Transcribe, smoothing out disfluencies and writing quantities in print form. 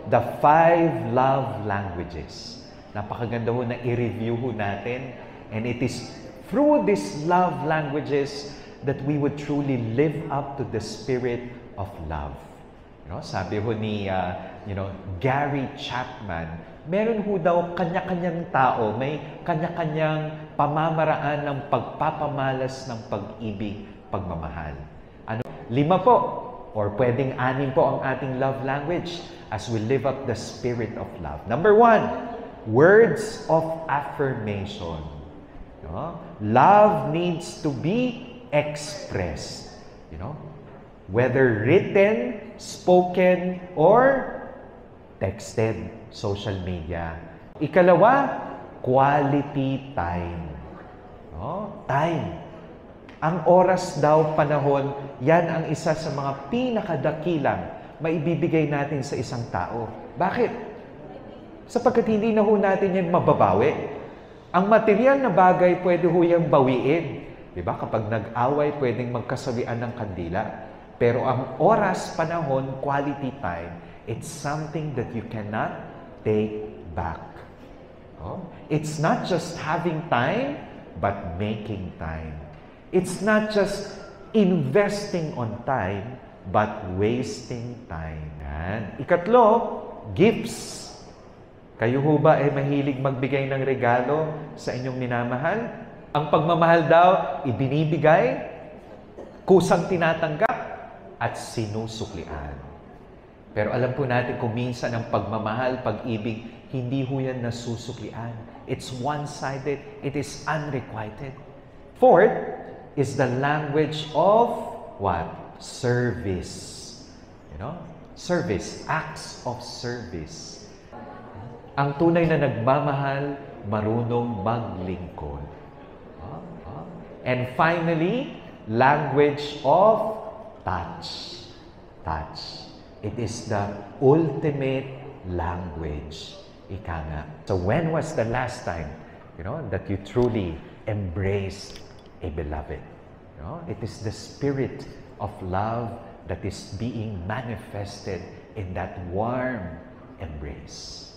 the 5 love languages. Napakaganda ho na i-review ho natin. And it is through these love languages that we would truly live up to the spirit of love. Sabi ho ni Gary Chapman, meron ho daw kanya-kanyang tao, may kanya-kanyang pamamaraan ng pagpapamalas ng pag-ibig, pagmamahal. 5 po, or pwedeng 6 po ang ating love language as we live up the spirit of love. Number 1, words of affirmation. Love needs to be expressed. Whether written, spoken, or texted, social media. Ikalawa, quality time. Time. Ang oras daw, panahon, yan ang isa sa mga pinakadakilang maibibigay natin sa isang tao. Bakit? Sapagkat hindi na ho natin yan mababawi. Ang material na bagay, pwede ho yung bawiin. Diba? Kapag nag-away, pwedeng magkasawian ng kandila. Pero ang oras, panahon, quality time, it's something that you cannot take back. It's not just having time, but making time. It's not just investing on time, but wasting time. Yan. Ikatlo, gifts. Kayo ho ba ay mahilig magbigay ng regalo sa inyong minamahal? Ang pagmamahal daw, ibinibigay, kusang tinatanggap, at sinusuklian. Pero alam po natin kung minsan ang pagmamahal, pag-ibig, hindi ho yan nasusuklian. It's one-sided. It is unrequited. 4th is the language of what? Service. Service. Acts of service. Ang tunay na nagmamahal, marunong maglingkod. And finally, language of touch. Touch. It is the ultimate language. Ika nga. So when was the last time, that you truly embraced a beloved? It is the spirit of love that is being manifested in that warm embrace.